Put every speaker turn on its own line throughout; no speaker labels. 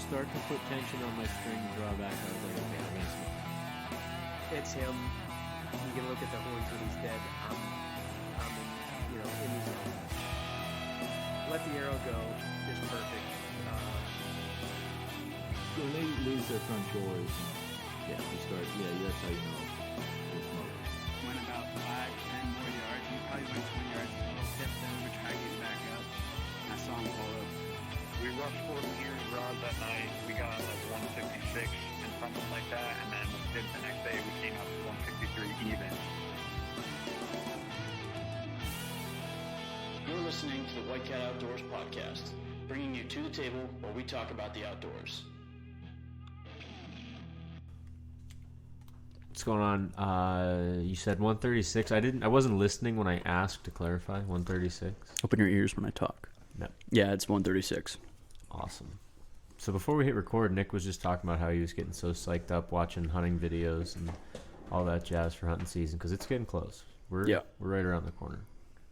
start to put tension on my string drawback, I was like, okay, I'm gonna smoke.
It's him. You can look at the horns when he's dead. I'm in the zone. Let the arrow go is perfect.
When they lose their front shoulders, you start, that's how you know they're smoking.
Went about 5, 10 more yards. He probably went 20 yards, a little tip, then we tried to get back up. I saw him pull up.
We rushed 4 meters rods that night. We got like 166 and something like that, and then the next day we came up to 163 even.
You're listening to the White Cat Outdoors podcast, bringing you to the table where we talk about the outdoors.
What's going on? You said 136. I wasn't listening when I asked to clarify. 136.
Open your ears when I talk.
No.
Yeah, it's 136.
Awesome. So before we hit record, Nick was just talking about how he was getting so psyched up watching hunting videos and all that jazz for hunting season because it's getting close. We're right around the corner.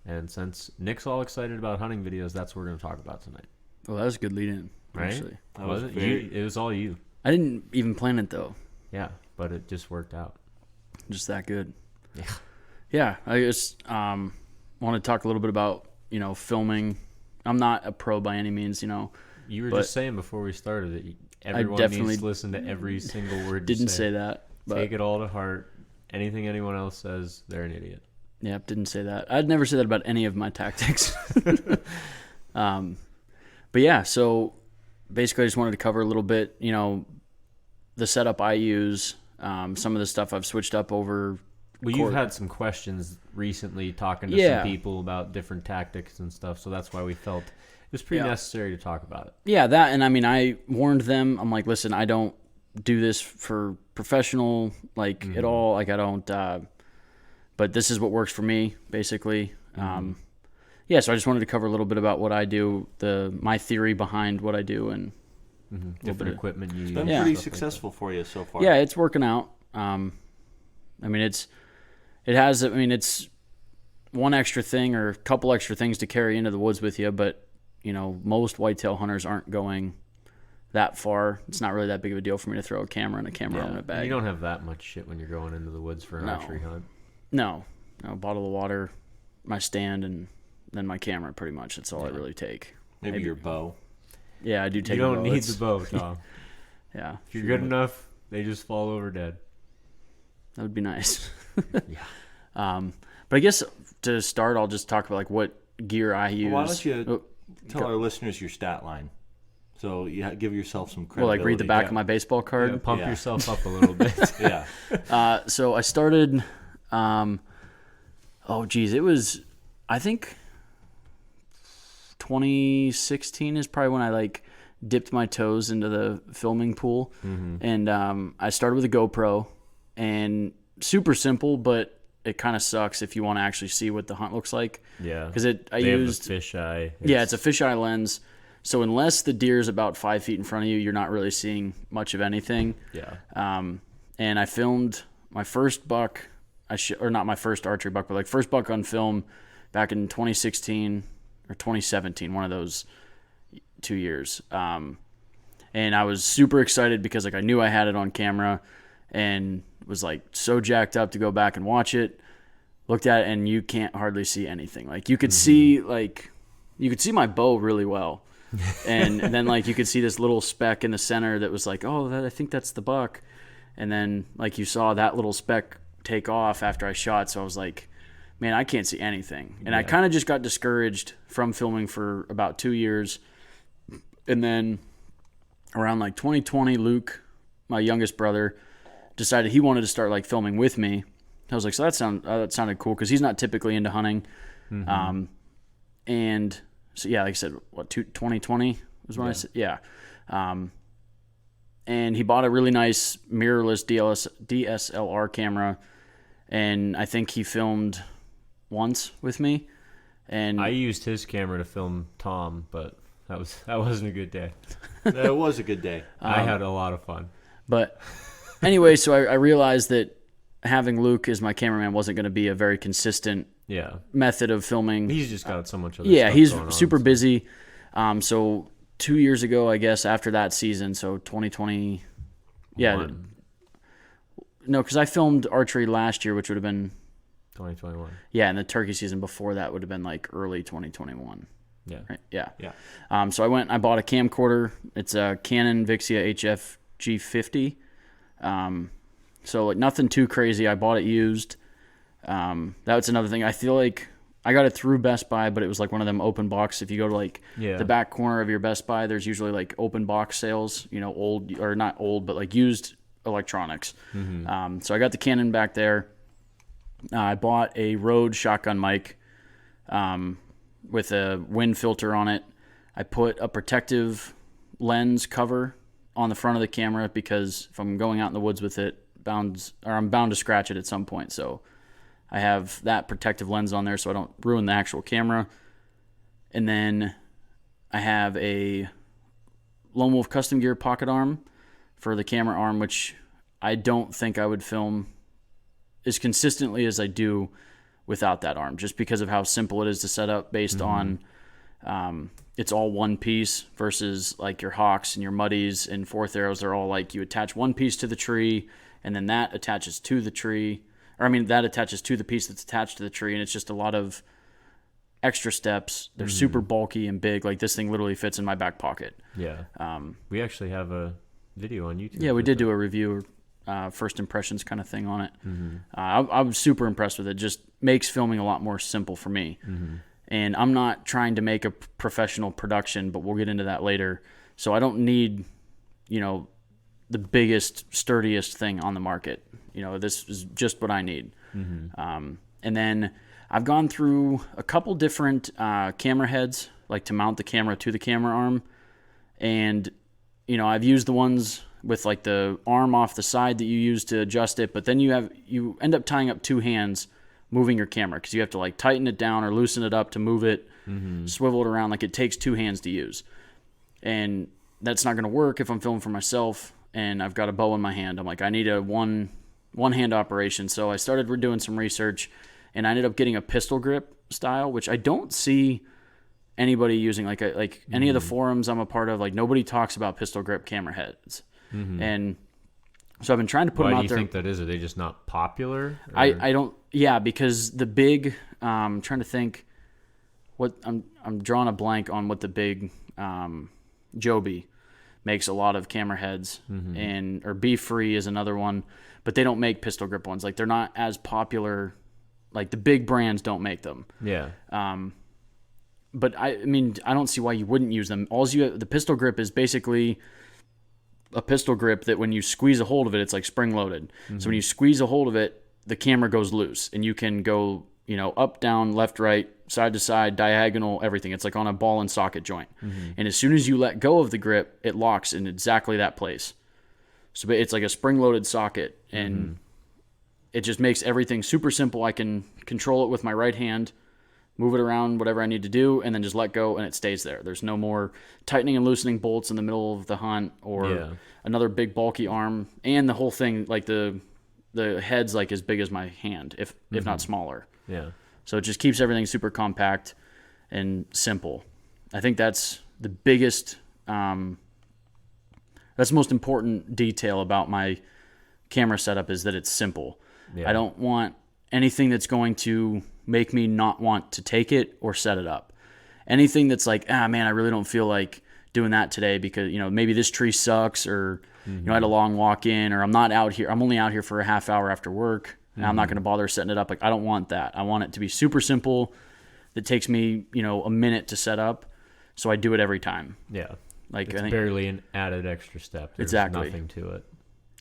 And since Nick's all excited about hunting videos, that's what we're going to talk about tonight.
Well, that was a good lead in,
right?
Actually.
That was it? It was all you.
I didn't even plan it, though.
Yeah, but it just worked out.
Just that good.
Yeah.
Yeah, I just want to talk a little bit about, filming. I'm not a pro by any means,
You were just saying before we started that everyone needs to listen to every single word you
didn't say that. But
take it all to heart. Anything anyone else says, they're an idiot.
Yeah, didn't say that. I'd never say that about any of my tactics. But yeah, so basically I just wanted to cover a little bit, the setup I use, some of the stuff I've switched up over.
Well, you've had some questions recently talking to some people about different tactics and stuff, so that's why we felt it was pretty necessary to talk about it.
Yeah, that, and I mean, I warned them. I'm like, listen, I don't do this for professional, at all. Like, I don't, but this is what works for me, basically. So I just wanted to cover a little bit about what I do, my theory behind what I do, and
different equipment you use.
It's been pretty successful for you so far.
Yeah, it's working out. It's one extra thing or a couple extra things to carry into the woods with you, but, most whitetail hunters aren't going that far. It's not really that big of a deal for me to throw a camera and a camera in a bag.
You don't have that much shit when you're going into the woods for an archery hunt.
No, a bottle of water, my stand, and then my camera, pretty much. That's all I really take.
Maybe your bow.
Yeah, I do take
You
a bow.
don't need the bow, Tom.
Yeah.
If you're good enough, they just fall over dead.
That would be nice.
Yeah.
But I guess to start, I'll just talk about what gear I use.
Why don't you tell our listeners your stat line? So you give yourself some credibility.
Read the back of my baseball card?
Yeah, pump yourself up a little bit.
Yeah.
So I started, it was, I think 2016 is probably when I dipped my toes into the filming pool. Mm-hmm. And I started with a GoPro, and super simple, but it kind of sucks if you want to actually see what the hunt looks like.
Yeah.
Because I
used fisheye.
It's a fisheye lens. So unless the deer's about 5 feet in front of you, you're not really seeing much of anything.
Yeah.
And I filmed my first buck, or not my first archery buck, but first buck on film back in 2016 or 2017, one of those 2 years. And I was super excited because I knew I had it on camera and was so jacked up to go back and watch it. Looked at it and you can't hardly see anything. You could see you could see my bow really well. And then you could see this little speck in the center that was I think that's the buck. And then you saw that little speck take off after I shot. So I was like, man, I can't see anything. And I kind of just got discouraged from filming for about 2 years. And then around 2020, Luke, my youngest brother, decided he wanted to start filming with me. I was like, so that sounded cool because he's not typically into hunting. Mm-hmm. And so, like I said, 2020 was when I said, and he bought a really nice mirrorless DSLR camera, and I think he filmed once with me. And
I used his camera to film Tom, but that wasn't a good day.
That was a good day.
I had a lot of fun.
But anyway, so I realized that having Luke as my cameraman wasn't going to be a very consistent method of filming.
He's just got so much other stuff
he's
going on,
super busy. So 2 years ago, I guess, after that season, so 2020. Yeah.
One.
No, because I filmed archery last year, which would have been
2021.
Yeah, and the turkey season before that would have been like early 2021.
Yeah.
Right? Yeah.
Yeah.
So I bought a camcorder. It's a Canon Vixia HF G50. So like nothing too crazy. I bought it used. That's another thing. I feel like I got it through Best Buy, but it was like one of them open box. If you go to like the back corner of your Best Buy, there's usually like open box sales, old or not old, but like used electronics.
Mm-hmm.
So I got the Canon back there. I bought a Rode shotgun mic with a wind filter on it. I put a protective lens cover on the front of the camera because if I'm going out in the woods with it, I'm bound to scratch it at some point. So I have that protective lens on there so I don't ruin the actual camera. And then I have a Lone Wolf Custom Gear pocket arm for the camera arm, which I don't think I would film as consistently as I do without that arm, just because of how simple it is to set up based on it's all one piece versus like your Hawks and your Muddies and Fourth Arrows are all like you attach one piece to the tree and then that attaches to the tree. That attaches to the piece that's attached to the tree, and it's just a lot of extra steps. They're super bulky and big. Like this thing literally fits in my back pocket.
Yeah. We actually have a video on YouTube.
Yeah, we did do a review, first impressions kind of thing on it. I was super impressed with it. Just makes filming a lot more simple for me. And I'm not trying to make a professional production, but we'll get into that later. So I don't need, the biggest, sturdiest thing on the market. This is just what I need. And then I've gone through a couple different camera heads, like to mount the camera to the camera arm. And, I've used the ones with like the arm off the side that you use to adjust it, but then you end up tying up two hands moving your camera because you have to like tighten it down or loosen it up to move it, swivel it around. Like it takes two hands to use. And that's not going to work if I'm filming for myself and I've got a bow in my hand. I'm like, I need a one hand operation. So I started doing some research and I ended up getting a pistol grip style, which I don't see anybody using. Like any of the forums I'm a part of, like nobody talks about pistol grip camera heads. And so I've been trying to put them out there. Why do you
think that is? Are they just not popular?
I don't. Yeah, because the big. I'm trying to think. What I'm drawing a blank on what the big Joby makes a lot of camera heads, or Be Free is another one, but they don't make pistol grip ones. Like they're not as popular. Like the big brands don't make them.
Yeah.
But I don't see why you wouldn't use them. The pistol grip is basically a pistol grip that when you squeeze a hold of it, it's like spring loaded. So when you squeeze a hold of it, the camera goes loose and you can go, up, down, left, right, side to side, diagonal, everything. It's like on a ball and socket joint. And as soon as you let go of the grip, it locks in exactly that place. So it's like a spring loaded socket and it just makes everything super simple. I can control it with my right hand, move it around, whatever I need to do, and then just let go, and it stays there. There's no more tightening and loosening bolts in the middle of the hunt or another big bulky arm. And the whole thing, like the head's like as big as my hand, if not smaller.
Yeah.
So it just keeps everything super compact and simple. I think that's the biggest, that's the most important detail about my camera setup is that it's simple. Yeah. I don't want anything that's going to make me not want to take it or set it up. Anything that's like, man, I really don't feel like doing that today because, maybe this tree sucks or, I had a long walk in or I'm not out here. I'm only out here for a half hour after work and I'm not going to bother setting it up. Like, I don't want that. I want it to be super simple. That takes me, a minute to set up. So I do it every time.
Yeah.
Like
it's barely an added extra step. There's nothing to it.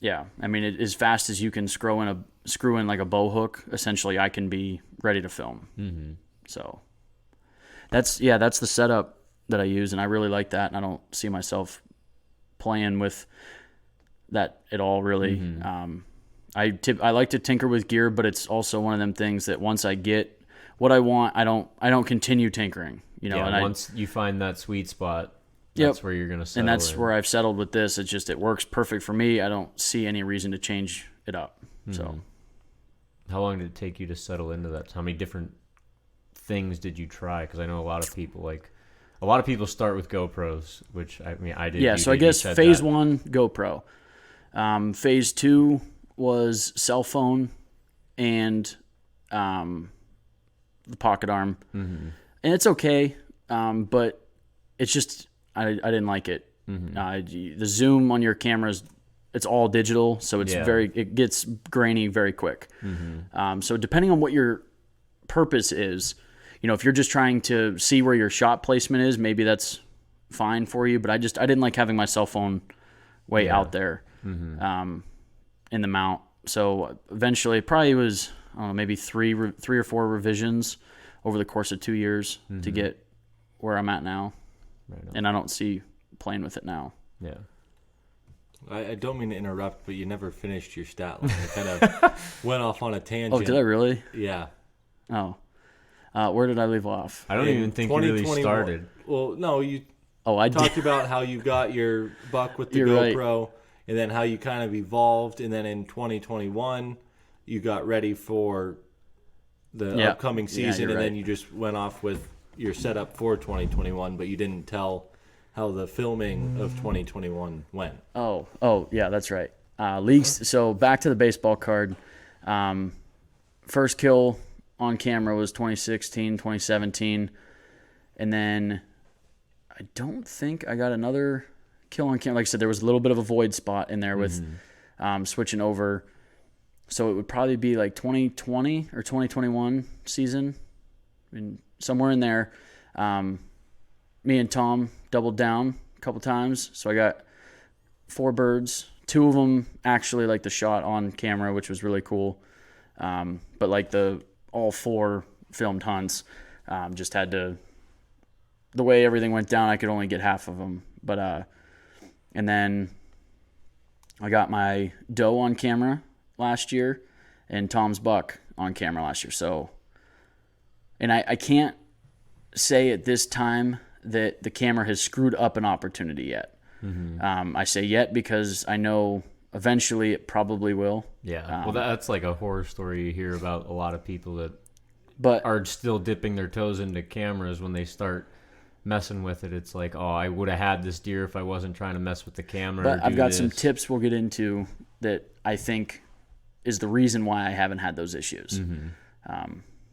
Yeah. As fast as you can screw in like a bow hook, essentially I can be ready to film. So that's the setup that I use, and I really like that, and I don't see myself playing with that at all, really. I like to tinker with gear, but it's also one of them things that once I get what I want, I don't continue tinkering.
And once you find that sweet spot, that's where you're gonna settle.
And that's where I've settled with this. It's just it works perfect for me. I don't see any reason to change it up. So,
how long did it take you to settle into that? How many different things did you try? Because I know a lot of people like A lot of people start with GoPros, which I mean I did.
Yeah,
You
so I
did, you
guess
said
phase
that.
1 GoPro. Phase 2 was cell phone and the pocket arm, and it's okay, but it's just I didn't like it. The zoom on your cameras, it's all digital, so it's
Yeah.
it gets grainy very quick. So depending on what your purpose is, if you're just trying to see where your shot placement is, maybe that's fine for you. But I didn't like having my cell phone way out there in the mount. So eventually, it probably was I don't know, maybe three or four revisions over the course of 2 years to get where I'm at now.
Right on.
And I don't see playing with it now.
Yeah.
I don't mean to interrupt, but you never finished your stat line. You kind of went off on a tangent.
Oh, did I really?
Yeah.
Oh. Where did I leave off?
I don't even think you really
2021
started.
Well, no, you
Oh, I
talked
did.
about how you got your buck with the
You're right.
GoPro, and then how you kind of evolved, and then in 2021 you got ready for the
Yeah.
upcoming
Yeah,
season,
you're
and then
right.
you just went off with your setup for 2021, but you didn't tell how the filming of 2021 went.
Oh, yeah, that's right. Leaks. So back to the baseball card. First kill on camera was 2016, 2017. And then I don't think I got another kill on camera. Like I said, there was a little bit of a void spot in there with switching over. So it would probably be like 2020 or 2021 season. I mean, somewhere in there. Me and Tom doubled down a couple times. So I got 4 birds. 2 of them actually like the shot on camera, which was really cool. But like all 4 filmed hunts, just had to, the way everything went down, I could only get half of them. But, and then I got my doe on camera last year and Tom's buck on camera last year. So, and I can't say at this time that the camera has screwed up an opportunity yet. I say yet because I know eventually it probably will.
Yeah. Well, that's like a horror story you hear about a lot of people that
But
are still dipping their toes into cameras when they start messing with it. It's like, oh, I would have had this deer if I wasn't trying to mess with the camera.
But
or
I've
do
got some
this.
tips we'll get into that I think is the reason why I haven't had those issues.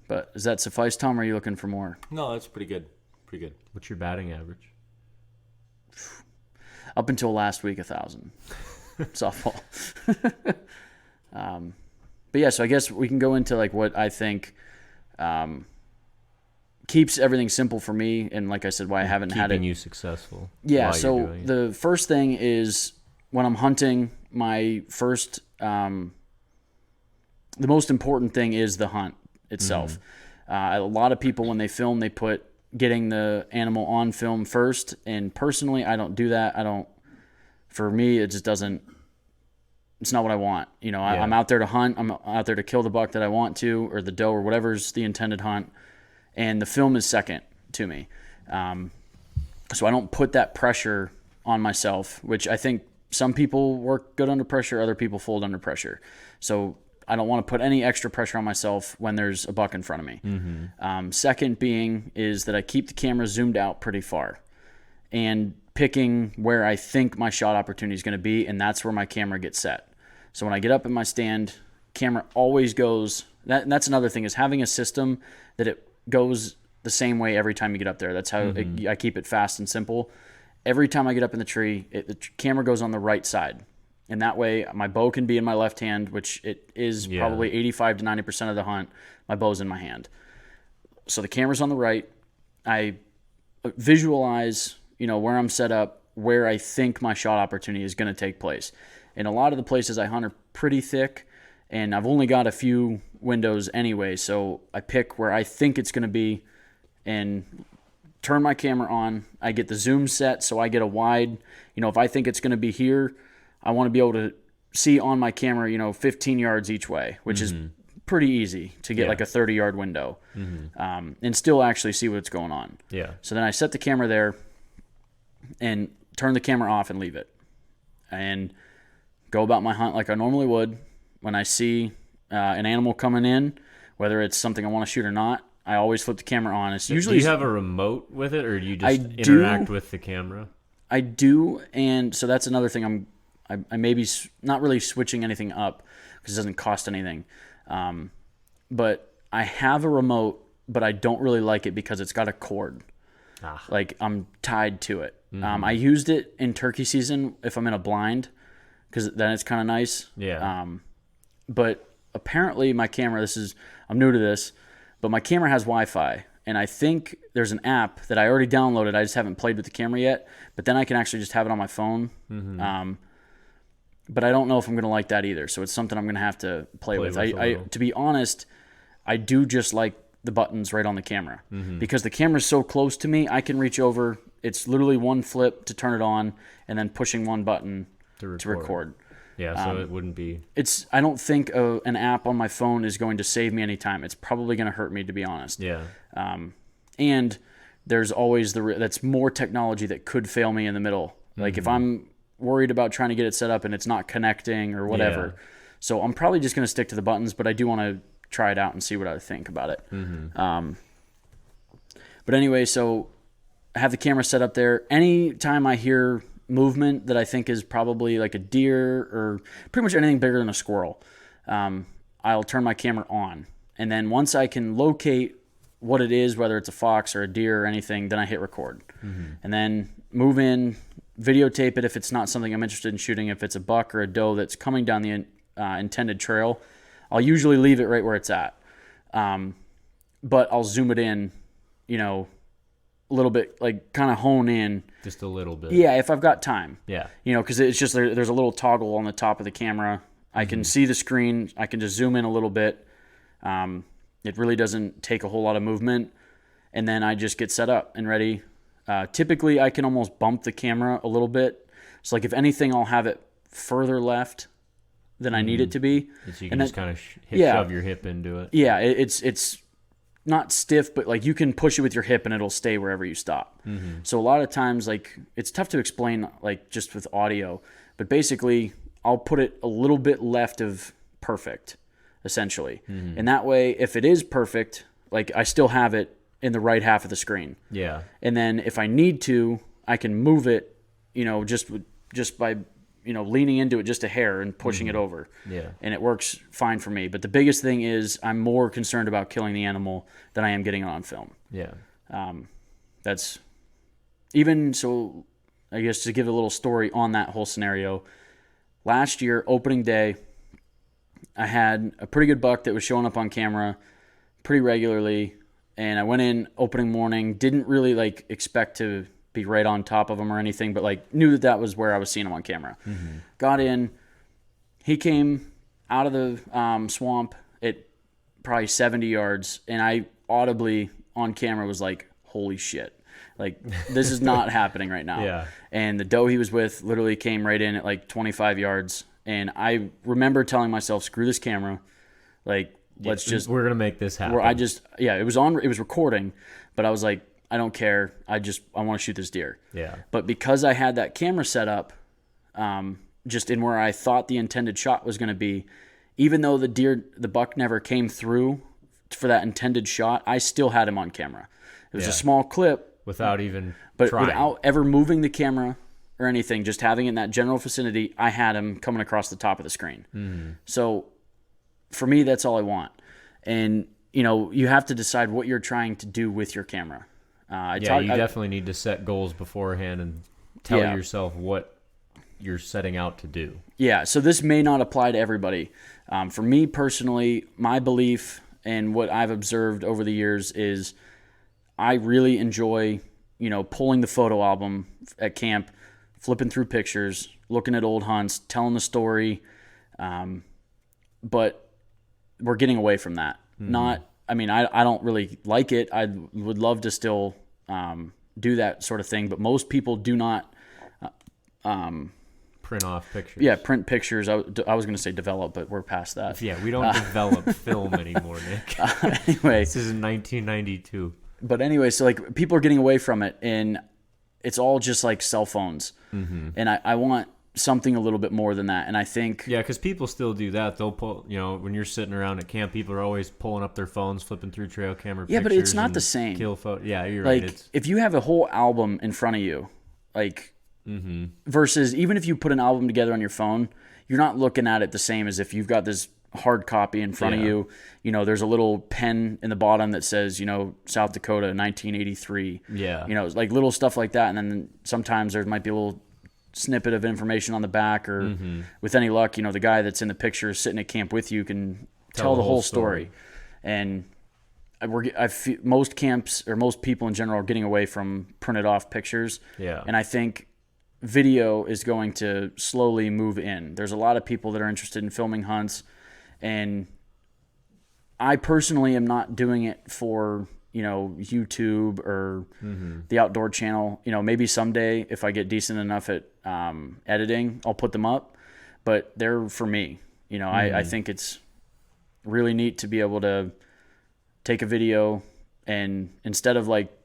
But does that suffice, Tom? Or are you looking for more?
No, that's pretty good. Pretty good.
What's your batting average?
Up until last week, 1,000 softball. But yeah, so I guess we can go into like what I think keeps everything simple for me, and like I said, why I haven't had it.
Keeping you successful.
Yeah,
while
so
you're doing it.
the first thing is when I'm hunting, my first, the most important thing is the hunt itself. A lot of people, when they film, they put getting the animal on film first, and personally, I don't do that. For me, it just doesn't, it's not what I want. I'm out there to hunt. I'm out there to kill the buck that I want to, or the doe, or whatever's the intended hunt, and the film is second to me. So I don't put that pressure on myself, which I think some people work good under pressure, other people fold under pressure. So I don't want to put any extra pressure on myself when there's a buck in front of me. Second being is that I keep the camera zoomed out pretty far and picking where I think my shot opportunity is going to be, and that's where my camera gets set. So when I get up in my stand, camera always goes, and that's another thing, is having a system that it goes the same way every time you get up there. That's how I keep it fast and simple. Every time I get up in the tree, the camera goes on the right side. And that way my bow can be in my left hand, which it is probably 85 to 90% of the hunt. My bow's in my hand. So the camera's on the right. I visualize, where I'm set up, where I think my shot opportunity is going to take place. And a lot of the places I hunt are pretty thick, and I've only got a few windows anyway, so I pick where I think it's going to be and turn my camera on. I get the zoom set, so I get a wide, if I think it's going to be here, I want to be able to see on my camera, 15 yards each way, which is pretty easy to get like a 30-yard window, and still actually see what's going on.
Yeah.
So then I set the camera there and turn the camera off and leave it, and go about my hunt like I normally would. When I see an animal coming in, whether it's something I want to shoot or not, I always flip the camera on. It's
Do
usually
you have a remote with it, or do you just
I
interact
do.
with the camera?
I do, and so that's another thing. I may be not really switching anything up because it doesn't cost anything. But I have a remote, but I don't really like it because it's got a cord. Like I'm tied to it. I used it in turkey season if I'm in a blind, because then it's kind of nice.
Yeah.
But apparently my camera, I'm new to this, but my camera has Wi-Fi. And I think there's an app that I already downloaded. I just haven't played with the camera yet. But then I can actually just have it on my phone. But I don't know if I'm going to like that either. So it's something I'm going to have to play with.
with a little.
To be honest, I do just like the buttons right on the camera. Because the camera's so close to me, I can reach over. It's literally one flip to turn it on and then pushing one button to record.
Yeah, so it wouldn't be.
I don't think an app on my phone is going to save me any time. It's probably going to hurt me, to be honest.
Yeah.
And there's always that's more technology that could fail me in the middle. Like if I'm worried about trying to get it set up and it's not connecting or whatever.
Yeah.
So I'm probably just going to stick to the buttons, but I do want to try it out and see what I think about it. But anyway, so I have the camera set up there. Anytime I hear movement that I think is probably like a deer or pretty much anything bigger than a squirrel, I'll turn my camera on. And then once I can locate what it is, whether it's a fox or a deer or anything, then I hit record. And then move in, videotape it if it's not something I'm interested in shooting. If it's a buck or a doe that's coming down the intended trail, I'll usually leave it right where it's at. But I'll zoom it in, a little bit, like kind of hone in.
Just a little bit.
Yeah, if I've got time.
Yeah.
Because it's just there's a little toggle on the top of the camera. I can see the screen. I can just zoom in a little bit. It really doesn't take a whole lot of movement. And then I just get set up and ready. Typically, I can almost bump the camera a little bit. So like if anything, I'll have it further left than I need it to be.
So you can just kind of shove your hip into it.
Yeah, it's not stiff, but like you can push it with your hip and it'll stay wherever you stop. So a lot of times, like it's tough to explain like just with audio, but basically I'll put it a little bit left of perfect, essentially. And that way, if it is perfect, like I still have it in the right half of the screen.
Yeah.
And then if I need to, I can move it, just by leaning into it just a hair and pushing it over.
Yeah.
And it works fine for me. But the biggest thing is I'm more concerned about killing the animal than I am getting it on film.
Yeah.
That's even so. I guess to give a little story on that whole scenario, last year, opening day, I had a pretty good buck that was showing up on camera pretty regularly. And I went in opening morning, didn't really like expect to be right on top of him or anything, but like knew that was where I was seeing him on camera. Got in, he came out of the swamp at probably 70 yards, and I audibly on camera was like, holy shit, like this is not happening right now.
Yeah.
And the doe he was with literally came right in at like 25 yards, and I remember telling myself, screw this camera, like we're
gonna make this happen.
It was recording, but I was like, I don't care. I want to shoot this deer.
Yeah.
But because I had that camera set up, just in where I thought the intended shot was going to be, even though the buck never came through for that intended shot, I still had him on camera. It was a small clip.
Without even
trying. Without ever moving the camera or anything, just having it in that general vicinity, I had him coming across the top of the screen. So for me, that's all I want. And, you have to decide what you're trying to do with your camera. You
definitely need to set goals beforehand and tell yourself what you're setting out to do.
Yeah, so this may not apply to everybody. For me personally, my belief and what I've observed over the years is I really enjoy, pulling the photo album at camp, flipping through pictures, looking at old hunts, telling the story. But we're getting away from that. I don't really like it. I would love to still do that sort of thing, but most people do not
print off pictures.
Yeah, print pictures. I was going to say develop, but we're past that.
Yeah, we don't develop film anymore, Nick.
Anyway.
This is in 1992.
But anyway, so like people are getting away from it, and it's all just like cell phones. And I want something a little bit more than that. And I think
Yeah, because people still do that. They'll pull, when you're sitting around at camp, people are always pulling up their phones, flipping through trail camera
Yeah,
pictures.
but it's not
and
the same.
Kill photo. Yeah, you're
like
right.
if you have a whole album in front of you, like
Mm-hmm.
versus even if you put an album together on your phone, you're not looking at it the same as if you've got this hard copy in front of you. There's a little pen in the bottom that says, South Dakota 1983.
Yeah.
Like little stuff like that. And then sometimes there might be a little snippet of information on the back, or with any luck, the guy that's in the picture sitting at camp with you can tell the whole story. And I feel most camps, or most people in general, are getting away from printed off pictures.
Yeah.
And I think video is going to slowly move in. There's a lot of people that are interested in filming hunts, and I personally am not doing it for YouTube or the Outdoor Channel. Maybe someday if I get decent enough at editing, I'll put them up, but they're for me. I think it's really neat to be able to take a video, and instead of like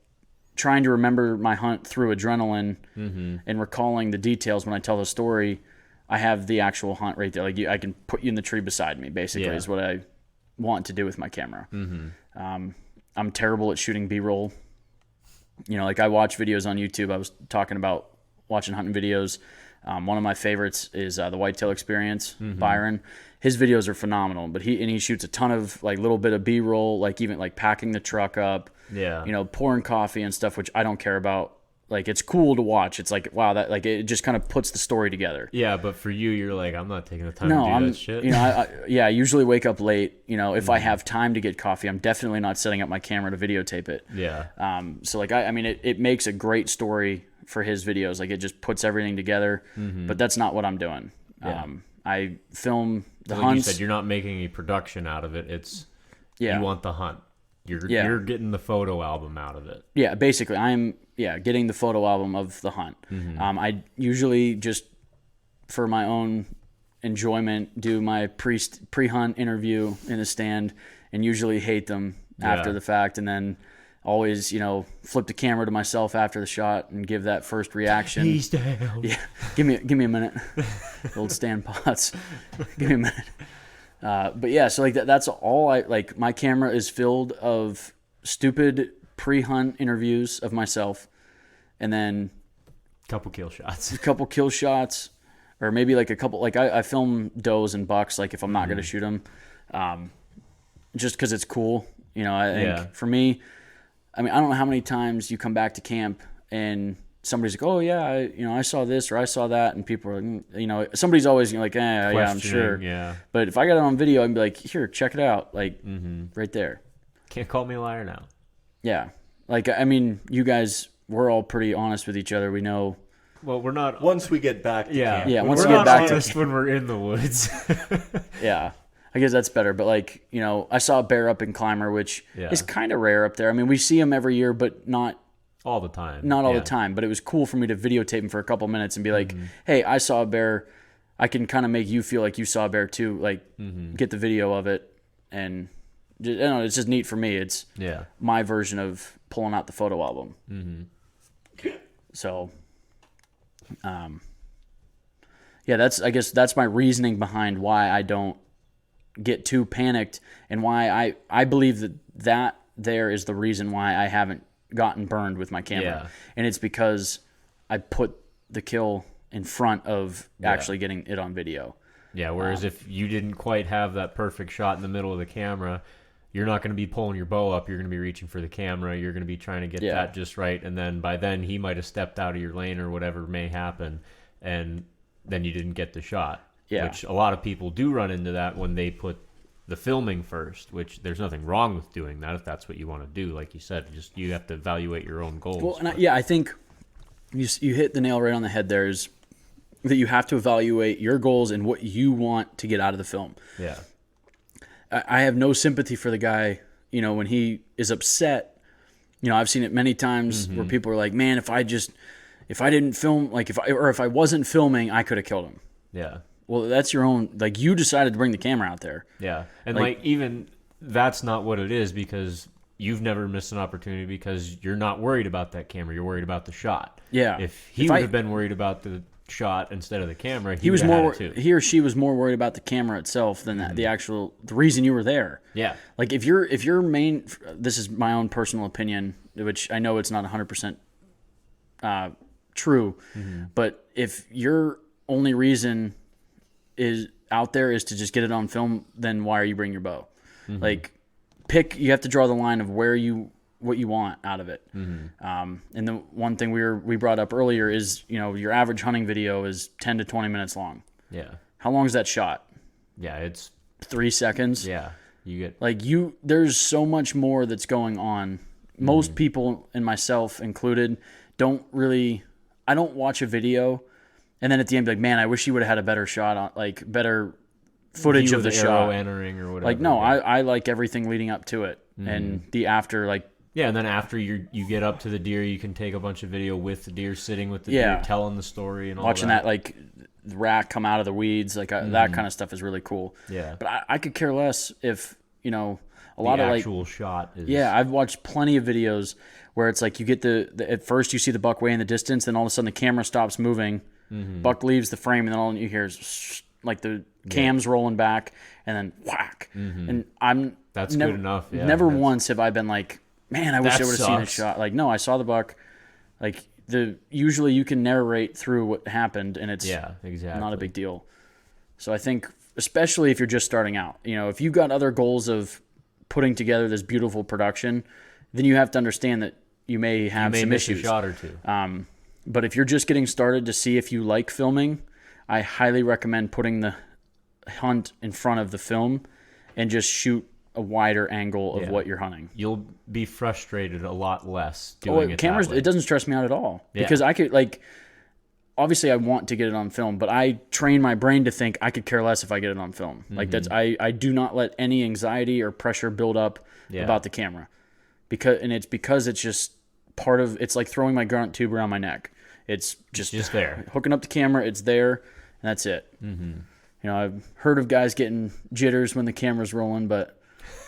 trying to remember my hunt through adrenaline and recalling the details when I tell the story, I have the actual hunt right there. Like I can put you in the tree beside me, basically, is what I want to do with my camera. I'm terrible at shooting B-roll. Like I watch videos on YouTube. I was talking about watching hunting videos. One of my favorites is the Whitetail Experience, Byron. His videos are phenomenal, but he shoots a ton of like little bit of B-roll, like even like packing the truck up, pouring coffee and stuff, which I don't care about. Like it's cool to watch. It's like, wow, that like it just kind of puts the story together.
Yeah, but for you, you're like, I'm not taking the time to do that shit.
I usually wake up late. If I have time to get coffee, I'm definitely not setting up my camera to videotape it.
Yeah.
So like it makes a great story for his videos. Like it just puts everything together. But that's not what I'm doing.
Yeah.
I film the
like
hunts.
You said, you're not making a production out of it. It's
you
want the hunt. You're getting the photo album out of it.
Yeah, basically, I'm getting the photo album of the hunt. I usually just for my own enjoyment do my pre-hunt interview in the stand, and usually hate them after the fact, and then always flip the camera to myself after the shot and give that first reaction.
He's down.
Yeah, give me a minute. Old Stan Potts. Give me a minute. But yeah, so like that's all I like. My camera is filled of stupid pre-hunt interviews of myself, and then
a couple kill shots, or maybe like a couple. Like I film does and bucks. Like if I'm not gonna shoot them, just because it's cool. I think for me, I don't know how many times you come back to camp and somebody's like, oh yeah, I saw this or I saw that, and people are like, somebody's always like, yeah, I'm sure. Yeah.
But if I got it on video, I'd be like, here, check it out, like right there.
Can't call me a liar now.
Yeah, like you guys, we're all pretty honest with each other. We know.
Well, we're not.
Once we get back to camp.
Yeah, once
we're
we get
not
back
honest
to
when we're in the woods.
Yeah. I guess that's better, but like, I saw a bear up in Clymer, which is kind of rare up there. We see him every year, but not
all the time.
Not all the time, but it was cool for me to videotape him for a couple minutes and be like, hey, I saw a bear. I can kind of make you feel like you saw a bear too. Like, get the video of it. And it's just neat for me. It's my version of pulling out the photo album. So, I guess that's my reasoning behind why I don't get too panicked, and why I believe that there is the reason why I haven't gotten burned with my camera. And it's because I put the kill in front of actually getting it on video. Yeah,
whereas if you didn't quite have that perfect shot in the middle of the camera, you're not going to be pulling your bow up. You're going to be reaching for the camera. You're going to be trying to get that just right. And then by then he might have stepped out of your lane or whatever may happen, and then you didn't get the shot. Yeah. Which a lot of people do run into that when they put the filming first, which there's nothing wrong with doing that if that's what you want to do. Like you said, just you have to evaluate your own goals.
Well, and I think you hit the nail right on the head there, is that you have to evaluate your goals and what you want to get out of the film.
Yeah.
I have no sympathy for the guy, when he is upset. I've seen it many times where people are like, man, if I didn't film, like if I wasn't filming, I could have killed him.
Yeah.
Well, that's your own, like you decided to bring the camera out there.
Yeah. And like even that's not what it is, because you've never missed an opportunity because you're not worried about that camera. You're worried about the shot.
Yeah.
If he would have been worried about the shot instead of the camera,
He was
would've had
more.
it too.
He or she was more worried about the camera itself than the reason you were there.
Yeah.
Like if your main, this is my own personal opinion, which I know it's not 100% true, but if your only reason is out there is to just get it on film, then why are you bringing your bow? Like you have to draw the line of what you want out of it. And the one thing we brought up earlier is, your average hunting video is 10 to 20 minutes long.
Yeah.
How long is that shot?
Yeah. It's
3 seconds?
yeah. You get
Like there's so much more that's going on. Most people, and myself included, I don't watch a video and then at the end be like, man, I wish you would have had a better shot on, like better footage
view
of the
arrow
shot.
entering or whatever.
Like, no,
yeah.
I like everything leading up to it and the after, like,
Yeah, and then after you get up to the deer, you can take a bunch of video with the deer, sitting with the
Yeah.
deer, telling the story and all
watching that, like, the rat come out of the weeds, like that kind of stuff is really cool.
Yeah.
But I could care less if, a
the
lot of like,
actual shot is
yeah, I've watched plenty of videos where it's like you get at first you see the buck way in the distance, then all of a sudden the camera stops moving, buck leaves the frame, and then all you hear is like the cam's rolling back, and then whack. And
That's
never,
good enough. Yeah,
never
that's-
once have I been like, man, I wish I
That
would have seen a
sucks.
shot. Like, no, I saw the buck. Like usually you can narrate through what happened, and it's
Yeah, exactly.
not a big deal. So I think, especially if you're just starting out, if you've got other goals of putting together this beautiful production, then you have to understand that you may have
may
some
miss
issues.
a shot or two.
But if you're just getting started to see if you like filming, I highly recommend putting the hunt in front of the film and just shoot a wider angle of
Yeah.
what you're hunting.
You'll be frustrated a lot less doing it
Cameras,
that way.
it doesn't stress me out at all
Yeah.
because I could obviously I want to get it on film, but I train my brain to think I could care less if I get it on film. Like I do not let any anxiety or pressure build up
Yeah.
about the camera because it's just part of, it's like throwing my grunt tube around my neck. It's
just there.
hooking up the camera, it's there, and that's it. I've heard of guys getting jitters when the camera's rolling, but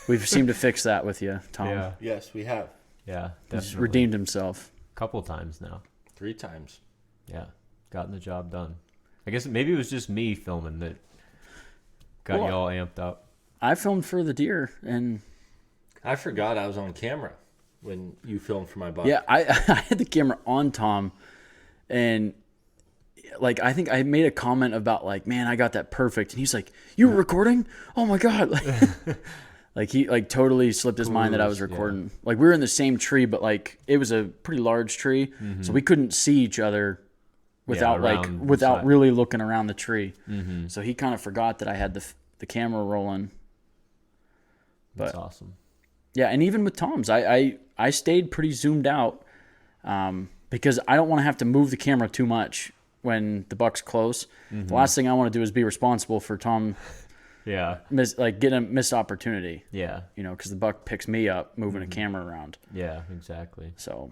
we've seemed to fix that with you, Tom.
Yeah,
Yes, we have
yeah,
He's
definitely.
redeemed himself.
A couple times now.
3 times.
Yeah, gotten the job done. I guess maybe it was just me filming that got you all amped up.
I filmed for the deer, and
I forgot I was on camera when you filmed for my buck.
yeah, I had the camera on Tom, and like I think I made a comment about like, man, I got that perfect, and he's like, "You were recording? Oh my god!" Like he like totally slipped his mind that I was
Clueless, yeah.
recording. Like we were in the same tree, but like it was a pretty large tree, so we couldn't see each other without
around
like
the
without
side.
really looking around the tree. So he kind of forgot that I had the camera rolling.
That's awesome.
Yeah, and even with Tom's, I stayed pretty zoomed out because I don't want to have to move the camera too much when the buck's close. The last thing I want to do is be responsible for Tom
Yeah,
getting a missed opportunity.
yeah,
Because the buck picks me up moving a camera around.
yeah, exactly.
So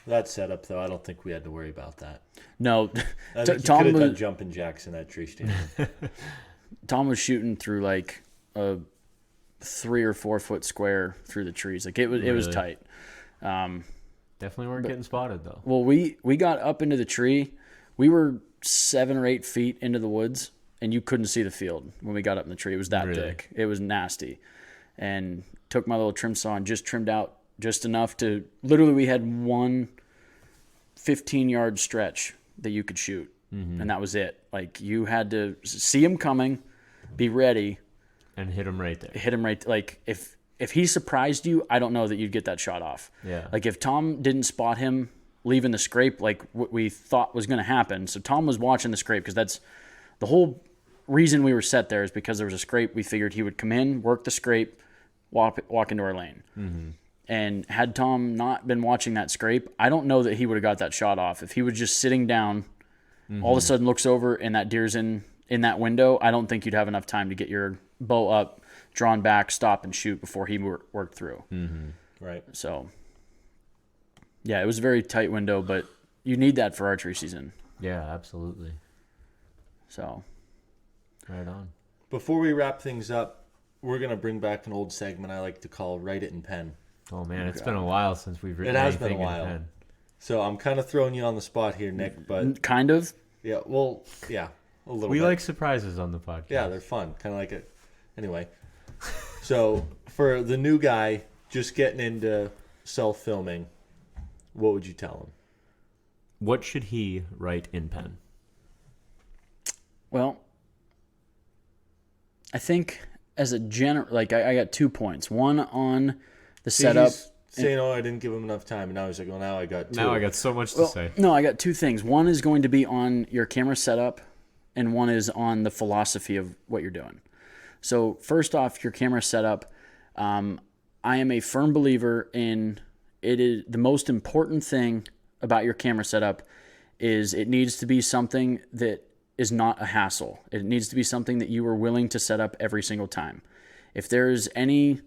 That setup, though, I don't think we had to worry about that.
no,
I think you
Tom
could have done
was
jumping jacks in that tree stand.
Tom was shooting through like a 3 or 4 foot square through the trees. Like it was
Really?
tight.
Definitely weren't getting spotted though.
Well, we got up into the tree. We were 7 or 8 feet into the woods, and you couldn't see the field when we got up in the tree. It was that
Really?
thick. It was nasty. And took my little trim saw and just trimmed out just enough to literally we had one 15-yard stretch that you could shoot, and that was it. Like you had to see him coming, be ready,
And hit him right there.
hit him right. Like if he surprised you, I don't know that you'd get that shot off.
Yeah.
Like if Tom didn't spot him leaving the scrape, like what we thought was going to happen. So Tom was watching the scrape because that's the whole reason we were set there is because there was a scrape. We figured he would come in, work the scrape, walk into our lane. And had Tom not been watching that scrape, I don't know that he would have got that shot off. If he was just sitting down, all of a sudden looks over and that deer's in that window, I don't think you'd have enough time to get your bow up, drawn back, stop and shoot before he worked through.
Right.
So, yeah, it was a very tight window, but you need that for archery season.
Yeah, absolutely.
So,
Right on.
Before we wrap things up, we're going to bring back an old segment I like to call Write It in Pen.
Oh man, it's been a while since we've written
It has been a
anything in
while.
pen.
So I'm kind of throwing you on the spot here, Nick, but
kind of.
Yeah, well, yeah, a little
We
bit.
like surprises on the podcast.
Yeah, they're fun. Kind of like it. Anyway, so for the new guy just getting into self-filming, what would you tell him?
What should he write in pen?
Well, I think as a general, like I got 2 points. One on the setup.
He's saying, "Oh, I didn't give him enough time," and now he's like, "Well, now I got 2."
Now I got so much to say.
No, I got 2 things. One is going to be on your camera setup, and one is on the philosophy of what you're doing. So first off, your camera setup. I am a firm believer in it is the most important thing about your camera setup is it needs to be something that is not a hassle. It needs to be something that you are willing to set up every single time. If there's any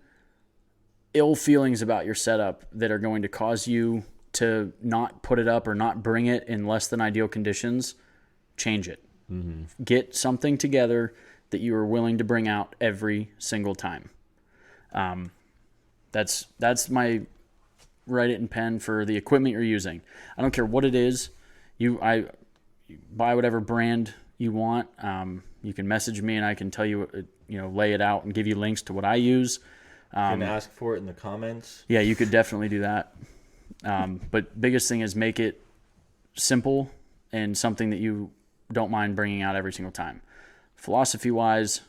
ill feelings about your setup that are going to cause you to not put it up or not bring it in less than ideal conditions, change it. Mm-hmm. Get something together that you are willing to bring out every single time. That's my write it in pen for the equipment you're using. I don't care what it is. You buy whatever brand you want. You can message me and I can tell you, lay it out and give you links to what I use.
You can ask for it in the comments.
Yeah, you could definitely do that. But biggest thing is make it simple and something that you don't mind bringing out every single time. Philosophy-wise,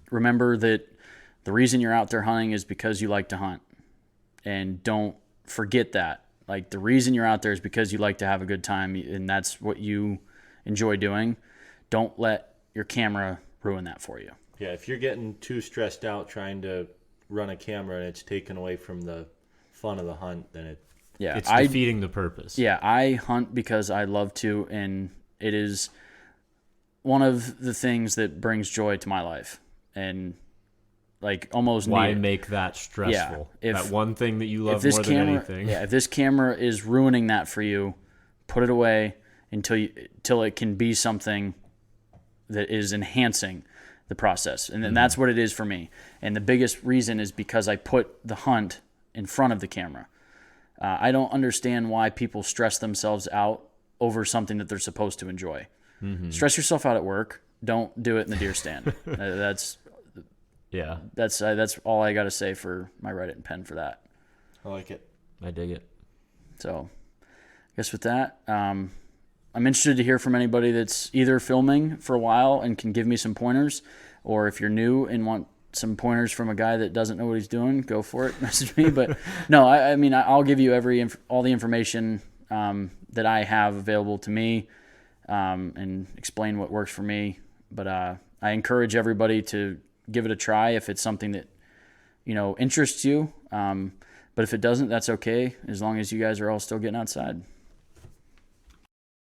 remember that the reason you're out there hunting is because you like to hunt. And don't forget that. Like, the reason you're out there is because you like to have a good time, and that's what you enjoy doing. Don't let your camera ruin that for you.
Yeah, if you're getting too stressed out trying to run a camera and it's taken away from the fun of the hunt, then
it's defeating the purpose.
Yeah, I hunt because I love to, and it is one of the things that brings joy to my life. And like almost
why make that stressful?
Yeah,
that one thing that you love more than anything.
Yeah, if this camera is ruining that for you, put it away until it can be something that is enhancing the process. And then that's what it is for me. And the biggest reason is because I put the hunt in front of the camera. I don't understand why people stress themselves out over something that they're supposed to enjoy. Mm-hmm. Stress yourself out at work. Don't do it in the deer stand. That's all I got to say for my write it in pen for that.
I like it.
I dig it.
So I guess with that, I'm interested to hear from anybody that's either filming for a while and can give me some pointers, or if you're new and want some pointers from a guy that doesn't know what he's doing, go for it. Message me. But no, I mean, I'll give you all the information that I have available to me and explain what works for me. But I encourage everybody to give it a try if it's something that interests you. But if it doesn't, that's okay, as long as you guys are all still getting outside.